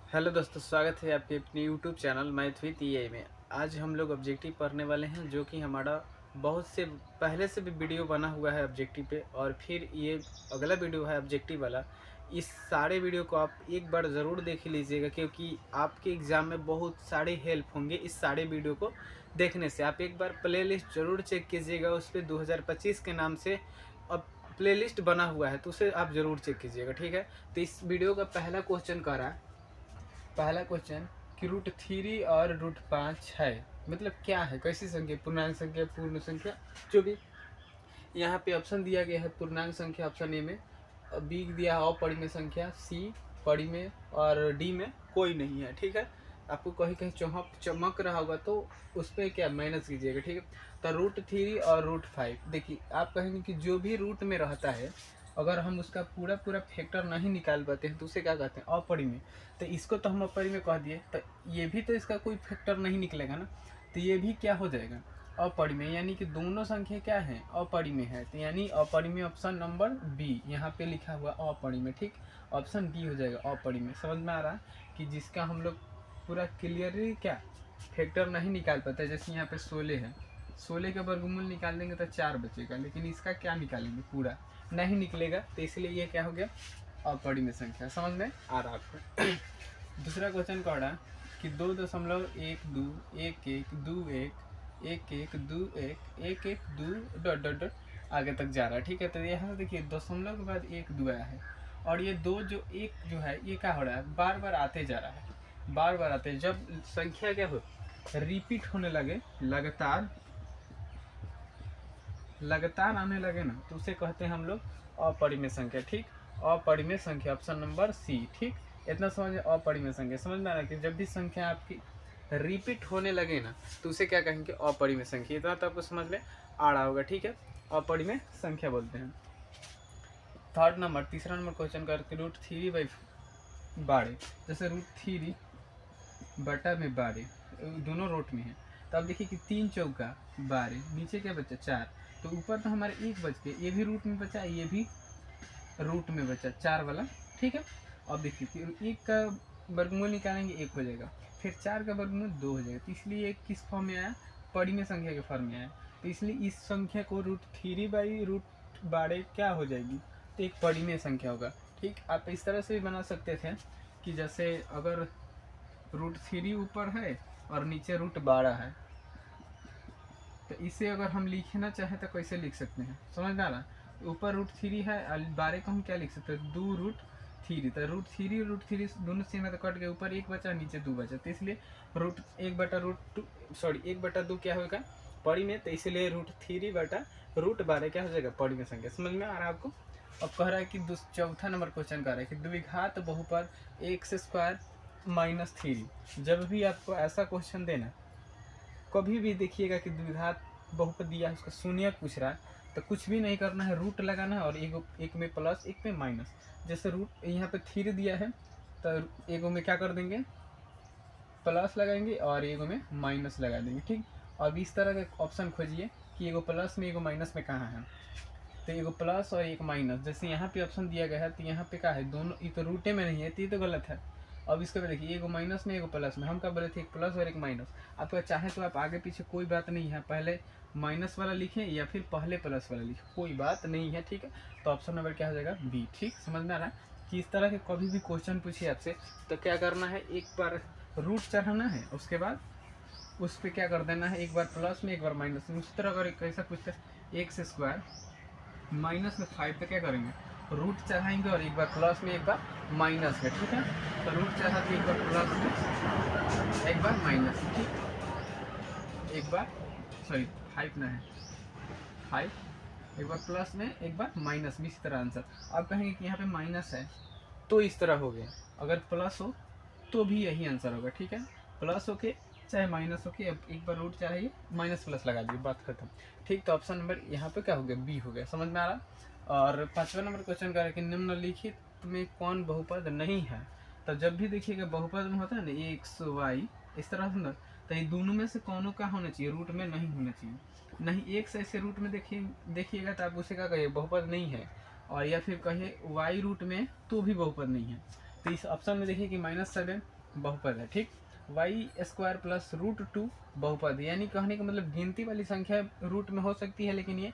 Hello दोस्तों, स्वागत है आपके अपने YouTube channel math with EI में। आज हम लोग ऑब्जेक्टिव पढ़ने वाले हैं, जो कि हमारा बहुत से पहले से भी वीडियो बना हुआ है ऑब्जेक्टिव पे, और फिर ये अगला वीडियो है ऑब्जेक्टिव वाला। इस सारे वीडियो को आप एक बार ज़रूर देख लीजिएगा, क्योंकि आपके एग्ज़ाम में बहुत सारे हेल्प होंगे इस सारे वीडियो को देखने से। आप एक बार प्लेलिस्ट ज़रूर चेक कीजिएगा, उस पर 2025 के नाम से अब प्लेलिस्ट बना हुआ है, तो उसे आप ज़रूर चेक कीजिएगा, ठीक है। तो इस वीडियो का पहला क्वेश्चन कह रहा है, पहला क्वेश्चन कि √3 और √5 है, मतलब क्या है, कैसी संख्या, पूर्णांक संख्या, पूर्ण संख्या, जो भी। यहाँ पे ऑप्शन दिया गया है पूर्णांक संख्या ऑप्शन ए में, बी दिया है अपरिमेय संख्या, सी परिमेय, और डी में कोई नहीं है, ठीक है। आपको कहीं कहीं चमक रहा होगा तो उस पर क्या माइनस कीजिएगा, ठीक है। तो √3 और √5, देखिए आप कहेंगे कि जो भी रूट में रहता है, अगर हम उसका पूरा पूरा फैक्टर नहीं निकाल पाते हैं तो उसे क्या कहते हैं, अपरिमेय। तो इसको तो हम अपरिमेय कह दिए, तो ये भी तो इसका कोई फैक्टर नहीं निकलेगा ना, तो ये भी क्या हो जाएगा, अपरिमेय। यानी कि दोनों संख्या क्या है, अपरिमेय है। तो यानी अपरिमेय ऑप्शन नंबर बी यहाँ पे लिखा हुआ अपरिमेय, ठीक। ऑप्शन बी हो जाएगा अपरिमेय। समझ में आ रहा है कि जिसका हम लोग पूरा क्लियरली क्या फैक्टर नहीं निकाल पाते। जैसे यहाँ पे 16 है, 16 का वर्गमूल निकाल देंगे तो 4 बचेगा, लेकिन इसका क्या निकालेंगे, पूरा नहीं निकलेगा, तो इसलिए ये क्या हो गया, अपरिमेय संख्या। समझ में आ रहा आपको। दूसरा क्वेश्चन कह रहा कि 2.121121 डॉट डॉट डॉट आगे तक जा रहा है, ठीक है। तो यहाँ देखिए दशमलव के बाद 1 2 आया है, और ये दो जो एक जो है ये क्या हो रहा है, बार बार आते जा रहा है, बार बार आते हैं। जब संख्या क्या हो, रिपीट होने लगे, लगातार लगातार आने लगे ना, तो उसे कहते हैं हम लोग अपरिमेय संख्या, ठीक। अपरिमेय संख्या ऑप्शन नंबर सी, ठीक। इतना समझ, अपरिमेय संख्या समझ में आ रहा है कि जब भी संख्या आपकी रिपीट होने लगे ना, तो उसे क्या कहेंगे, अपरिमेय संख्या। इतना तो आपको समझ में आ रहा होगा, ठीक है। अपरिमेय संख्या बोलते हैं। थर्ड नंबर, तीसरा नंबर क्वेश्चन करते √3/12। जैसे √3 बटा में 12 दोनों रूट में है, तो अब देखिए कि 3 चौका 12, नीचे क्या बचा 4, तो ऊपर तो हमारे 1 बच गए, ये भी रूट में बचा, ये भी रूट में बचा 4 वाला, ठीक है। अब देखिए फिर 1 का वर्गमूल निकालेंगे 1 हो जाएगा, फिर 4 का वर्गमूल 2 हो जाएगा, तो इसलिए एक किस फॉर्म में आया, परिमेय संख्या के फॉर्म में आया। तो इसलिए इस संख्या को √3/√12 क्या हो जाएगी, तो एक परिमेय संख्या होगा, ठीक। आप इस तरह से भी बना सकते थे कि जैसे अगर √3 ऊपर है और नीचे √12 है, तो इसे अगर हम लिखना चाहें तो कैसे लिख सकते हैं, समझ में आ रहा। ऊपर √3 है और 12 को हम क्या लिख सकते हैं, 2√3। तो √3 दोनों सेम है, तो कट गए, ऊपर 1 बचा नीचे 2 बचा, तो इसलिए √1/√2 क्या होगा, परिमेय। तो इसलिए √3/√12 क्या हो जाएगा, परिमेय संख्या। समझ में आ रहा है आपको। अब कह रहा है कि चौथा नंबर क्वेश्चन कह रहा है कि द्विघात बहुपद x² - 3। जब भी आपको ऐसा क्वेश्चन देना, कभी भी देखिएगा कि द्विघात बहुपद दिया है, उसका शून्य पूछ रहा है, तो कुछ भी नहीं करना है, रूट लगाना है, और एक में प्लस एक में माइनस। जैसे रूट यहाँ पे 3 दिया है, तो एक में क्या कर देंगे, प्लस लगाएंगे, और एक में माइनस लगा देंगे, ठीक। अब इस तरह का ऑप्शन खोजिए कि एगो प्लस में एगो माइनस में कहाँ है, तो एगो प्लस और एक माइनस। जैसे यहाँ पे ऑप्शन दिया गया है, तो यहाँ पे क्या है, दोनों, ये तो रूटे में नहीं है, तो ये तो गलत है। अब इसके बाद देखिए एगो माइनस में एगो प्लस में, हम क्या बोले थे, एक प्लस और एक माइनस। आपका चाहे तो आप आगे पीछे कोई बात नहीं है, पहले माइनस वाला लिखें या फिर पहले प्लस वाला लिखें, कोई बात नहीं है, ठीक है। तो ऑप्शन नंबर क्या हो जाएगा, बी, ठीक। समझ में आ रहा है कि इस तरह के कभी भी क्वेश्चन पूछिए आपसे, तो क्या करना है, एक बार रूट चढ़ाना है, उसके बाद उस पर क्या कर देना है, एक बार प्लस में एक बार माइनस में। उसी तरह अगर कैसा पूछते हैं x² -5, तो क्या करेंगे, रूट चढ़ाएंगे और एक बार प्लस में एक बार माइनस में, ठीक है। तो रूट चढ़ा के एक बार प्लस में एक बार माइनस में, ठीक। एक बार, सॉरी 5 ना है, 5, एक बार प्लस में एक बार माइनस में, इसी तरह आंसर। आप कहेंगे कि यहाँ पे माइनस है तो इस तरह हो गया, अगर प्लस हो तो भी यही आंसर होगा, ठीक है। प्लस होके चाहे माइनस होके, अब एक बार रूट चाहिए, माइनस प्लस लगा दिए, बात खत्म, ठीक। तो ऑप्शन नंबर यहाँ पे क्या हो गया, बी हो गया। समझ में आ रहा। और पांचवा नंबर क्वेश्चन का है कि निम्नलिखित में कौन बहुपद नहीं है। तो जब भी देखिएगा बहुपद में होता है ना, x y इस तरह से ना, तो ये दोनों में से कौनों का होना चाहिए, रूट में नहीं होना चाहिए। नहीं एक से ऐसे रूट में देखिएगा तो आप उसे क्या कहिए, बहुपद नहीं है। और या फिर कहिए y रूट में तो भी बहुपद नहीं है। तो इस ऑप्शन में देखिए कि -7 बहुपद है, ठीक। Y square plus root two बहुपद, यानी कहने का मतलब गिनती वाली संख्या रूट में हो सकती है, लेकिन ये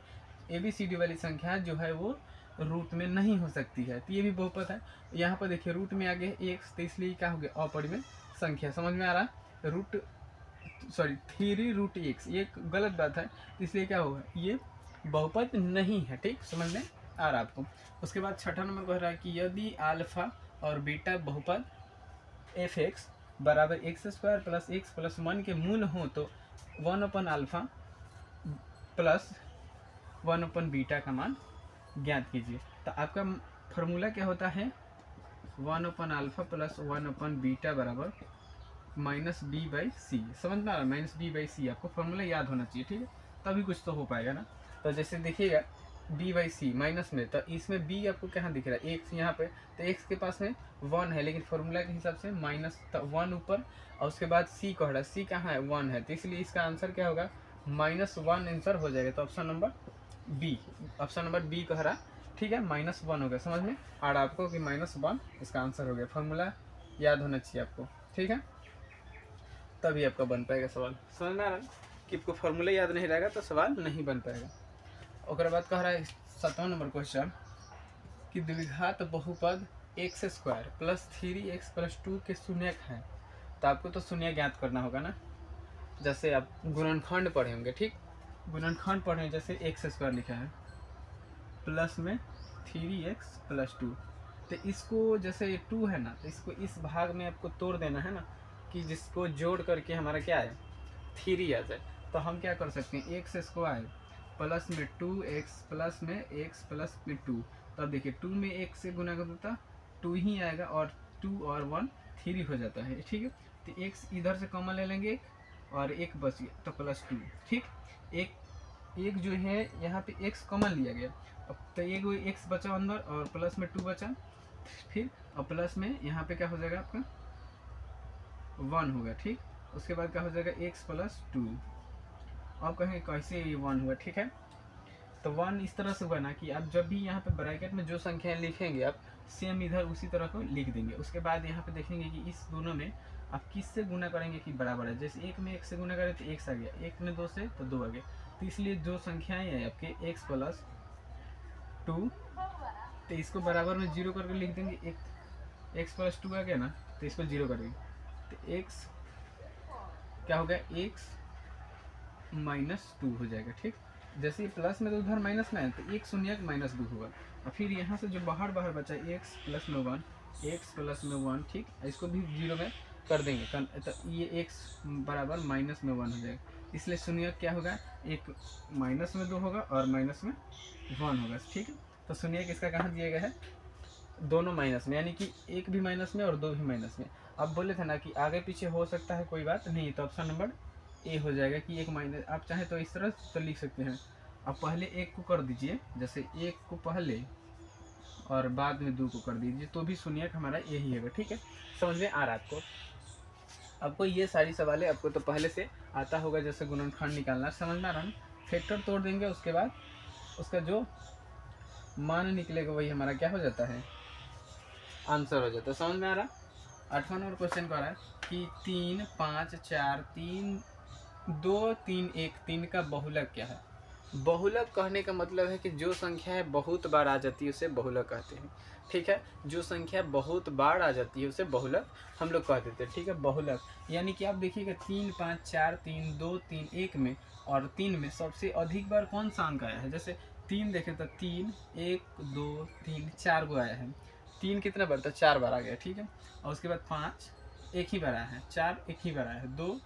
ABCD वाली संख्या जो है वो रूट में नहीं हो सकती है, तो ये भी बहुपद है। यहाँ पर देखिए रूट में आगे एक्स, तो इसलिए क्या हो गया अपरिमेय संख्या, समझ में आ रहा है। रूट सॉरी 3√x, ये गलत बात है, इसलिए क्या होगा ये बहुपद नहीं है, ठीक, समझ में आ रहा है आपको। उसके बाद छठा नंबर कह रहा है कि यदि अल्फा और बीटा बहुपद f(x) बराबर x² प्लस x प्लस 1 के मूल हो तो 1/α प्लस 1/बीटा का मान ज्ञात कीजिए। तो आपका फॉर्मूला क्या होता है, 1/α प्लस 1/बीटा बराबर -b/c, समझ में आ रहा है। -b/c आपको फॉर्मूला याद होना चाहिए, ठीक है, तभी कुछ तो हो पाएगा ना। तो जैसे देखिएगा b/c माइनस में, तो इसमें b आपको कहाँ दिख रहा है, x यहाँ पे, तो x के पास में 1 है, लेकिन फॉर्मूला के हिसाब से -1 ऊपर, और उसके बाद c कह रहा है, c कहाँ है 1 है, तो इसलिए इसका आंसर क्या होगा -1 आंसर हो जाएगा। तो ऑप्शन नंबर बी कह रहा, ठीक है, -1 हो गया। समझ में आ रहा आपको कि -1 इसका आंसर हो गया। फॉर्मूला याद होना चाहिए आपको, ठीक है, तभी आपका बन पाएगा सवाल। समझ में आ रहा है कि आपको फॉर्मूला याद नहीं रहेगा तो सवाल नहीं बन पाएगा। और बाद कह रहा है 7वां नंबर क्वेश्चन कि द्विघात बहुपद x² प्लस 3x प्लस 2 के शून्यक हैं, तो आपको तो शून्य ज्ञात करना होगा ना। जैसे आप गुणनखंड पढ़े होंगे, ठीक, गुणनखंड पढ़े, जैसे x² लिखा है प्लस में 3x प्लस 2, तो इसको जैसे 2 है ना, तो इसको इस भाग में आपको तोड़ देना है ना, कि जिसको जोड़ करके हमारा क्या है 3 आ जाए। तो हम क्या कर सकते हैं, x² प्लस में 2x प्लस में x प्लस में 2, तब देखिए 2 में 1 से गुना कर देता 2 ही आएगा, और 2 और 1 3 हो जाता है, ठीक है। तो x इधर से कॉमन ले लेंगे और 1 बच गया तो प्लस 2, ठीक। एक जो है यहाँ पे x कॉमन लिया गया, अब तो एक x बचा अंदर और प्लस में 2 बचा, फिर और प्लस में यहाँ पे क्या हो जाएगा आपका 1 होगा, ठीक। उसके बाद क्या हो जाएगा x प्लस 2, अब कहेंगे कैसे ये 1 हुआ, ठीक है। तो 1 इस तरह से हुआ ना कि आप जब भी यहाँ पे ब्रैकेट में जो संख्याएं लिखेंगे आप सेम इधर उसी तरह को लिख देंगे। उसके बाद यहाँ पे देखेंगे कि इस दोनों में आप किससे गुना करेंगे कि बराबर है। जैसे एक में 1 से गुना करें तो x आ गया, एक में 2 से तो 2 आ गया, तो इसलिए जो संख्याएं हैं आपके x प्लस 2, तो इसको बराबर में 0 करके लिख देंगे। x प्लस 2 आ गया ना, तो इसको 0 कर देंगे, तो x क्या हो गया x -2 हो जाएगा, ठीक। जैसे ही प्लस में तो उधर माइनस में है, तो एक शून्य -2 होगा, और फिर यहाँ से जो बाहर बचा x प्लस में 1, x प्लस में 1, ठीक, इसको भी 0 में कर देंगे, तो ये x बराबर -1 हो जाएगा, इसलिए शून्य क्या होगा, एक -2 होगा और -1 होगा, ठीक है। तो शून्य इसका कहाँ दिया गया है, दोनों माइनस में, यानी कि एक भी माइनस में और 2 भी माइनस में। अब बोले थे ना कि आगे पीछे हो सकता है, कोई बात नहीं, तो ऑप्शन नंबर ए हो जाएगा कि एक माइनस। आप चाहे तो इस तरह तो लिख सकते हैं, अब पहले एक को कर दीजिए, जैसे एक को पहले और बाद में 2 को कर दीजिए, तो भी शून्य हमारा यही है, ठीक है। समझ में आ रहा है आपको ये सारी सवालें आपको तो पहले से आता होगा, जैसे गुणनखंड निकालना, समझ में आ रहा है। फैक्टर तोड़ देंगे, उसके बाद उसका जो मान निकलेगा वही हमारा क्या हो जाता है, आंसर हो जाता है। समझ में आ रहा। 8वां नंबर क्वेश्चन कह रहा है कि 3, 5, 4, 3, 2, 3, 1, 3 का बहुलक क्या है। बहुलक कहने का मतलब है कि जो संख्या है बहुत बार आ जाती है उसे बहुलक कहते हैं, ठीक है। जो संख्या बहुत बार आ जाती है उसे बहुलक हम लोग कह देते हैं, ठीक है। बहुलक यानी कि आप देखिएगा 3, 5, 4, 3, 2, 3, 1 में और 3 में सबसे अधिक बार कौन सा अंक आया है। जैसे 3 देखें तो 3, 1, 2, 3, 4 गो आया है। 3 कितना बार, तो 4 बार आ गया, ठीक है। और उसके बाद 5 एक ही बार आया है, 4 एक ही बार आया है, 2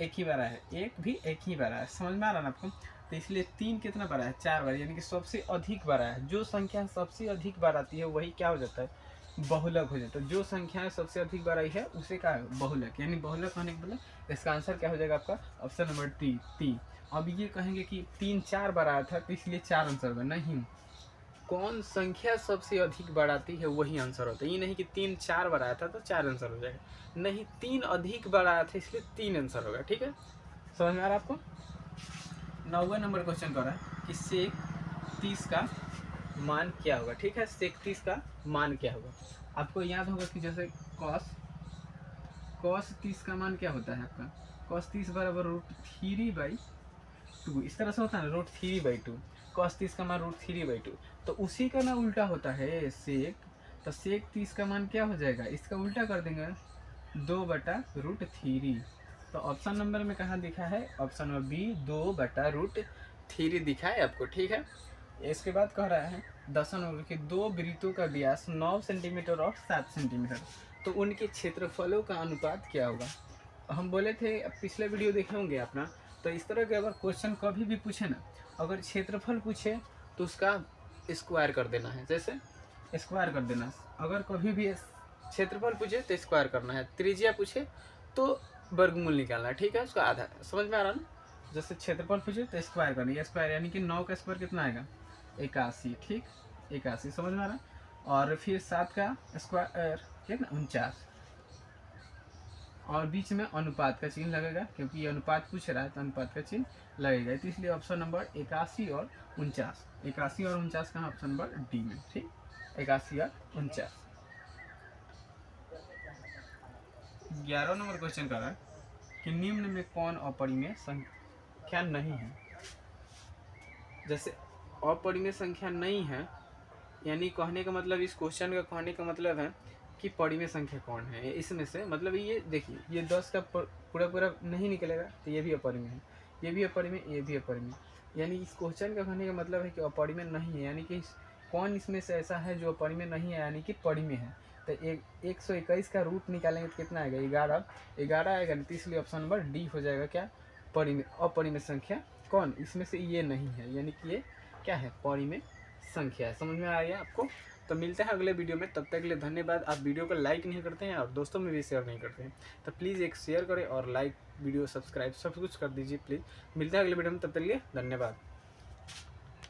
एक ही बार आया है, 1 भी एक ही बार आया है। समझ में आ रहा है ना आपको। तो इसलिए 3 कितना बार आया है, 4 बार, यानी कि सबसे अधिक बार आया है। जो संख्या सबसे अधिक बार आती है वही क्या हो जाता है, बहुलक हो जाता है। जो संख्या सबसे अधिक बार आई है उसे क्या है, बहुलक। यानी बहुलक होने के मतलब इसका आंसर क्या हो जाएगा आपका, ऑप्शन नंबर 3। अब ये कहेंगे कि 3 4 बार आया था तो इसलिए 4 आंसर होगा, नहीं, कौन संख्या सबसे अधिक बार आती है वही आंसर होता है। ये नहीं कि 3 4 बार आया था तो 4 आंसर हो जाएगा, नहीं, 3 अधिक बार आया था इसलिए 3 आंसर होगा, ठीक है। समझ में आ रहा है आपको। 9वां नंबर क्वेश्चन कर रहा है कि सेक 30 का मान क्या होगा, ठीक है। सेक 30 का मान क्या होगा। आपको याद होगा कि जैसे कॉस cos 30 का मान क्या होता है आपका, cos 30 बराबर √3/2, इस तरह से होता है ना, √3/2, cos 30 का मान √3/2। तो उसी का ना उल्टा होता है sec, तो sec 30 का मान क्या हो जाएगा, इसका उल्टा कर देंगे 2/√3। तो ऑप्शन नंबर में कहाँ दिखा है, ऑप्शन नंबर बी 2/√3 दिखा है आपको, ठीक है। इसके बाद कह रहा है 10वां नंबर कि दो वृत्तों का व्यास 9 सेंटीमीटर और 7 सेंटीमीटर, तो उनके क्षेत्रफलों का अनुपात क्या होगा। हम बोले थे, पिछले वीडियो देखे होंगे अपना, तो इस तरह के अगर क्वेश्चन कभी भी पूछे ना, अगर क्षेत्रफल पूछे तो उसका स्क्वायर कर देना है, जैसे स्क्वायर कर देना। अगर कभी भी क्षेत्रफल पूछे तो स्क्वायर करना है, त्रिज्या पूछे तो वर्गमूल निकालना है, ठीक है, उसका आधा। समझ में आ रहा ना, जैसे क्षेत्रफल पूछे तो स्क्वायर करना है, स्क्वायर यानी कि 9 का स्क्वायर कितना आएगा 81, ठीक 81, समझ में आ रहा। और फिर 7 का स्क्वायर कितना 49, और बीच में अनुपात का चिन्ह लगेगा, क्योंकि ये अनुपात पूछ रहा है तो अनुपात का चिन्ह लगेगा। तो इसलिए ऑप्शन नंबर 81 और 49, 81 और 49 का ऑप्शन नंबर डी में, ठीक 81 और 49। 11वां नंबर क्वेश्चन कर रहा है कि निम्न में कौन अपरिमेय संख्या नहीं है। जैसे अपरिमेय संख्या नहीं है, यानी कहने का मतलब, इस क्वेश्चन का कहने का मतलब है कि परिमेय संख्या कौन है इसमें से, मतलब ये देखिए, ये 10 का पूरा पूरा नहीं निकलेगा तो ये भी अपरिमेय है, ये भी अपरिमेय, ये भी अपरिमेय। यानी इस क्वेश्चन का कहने का मतलब है कि अपरिमेय नहीं है, यानी कि कौन इसमें से ऐसा है जो अपरिमेय नहीं है, यानी कि परिमेय है। तो 121 का रूट निकालेंगे तो कितना आएगा 11 आएगा, तो इसलिए ऑप्शन नंबर डी हो जाएगा क्या, परिमेय। अपरिमेय संख्या कौन इसमें से ये नहीं है, यानी कि ये क्या है, परिमेय संख्या है। समझ में आ गया आपको। तो मिलते हैं अगले वीडियो में, तब तक के लिए धन्यवाद। आप वीडियो को लाइक नहीं करते हैं और दोस्तों में भी शेयर नहीं करते हैं, तो प्लीज़ एक शेयर करें और लाइक, वीडियो सब्सक्राइब सब कुछ कर दीजिए प्लीज़। मिलते हैं अगले वीडियो में, तब तक के लिए धन्यवाद।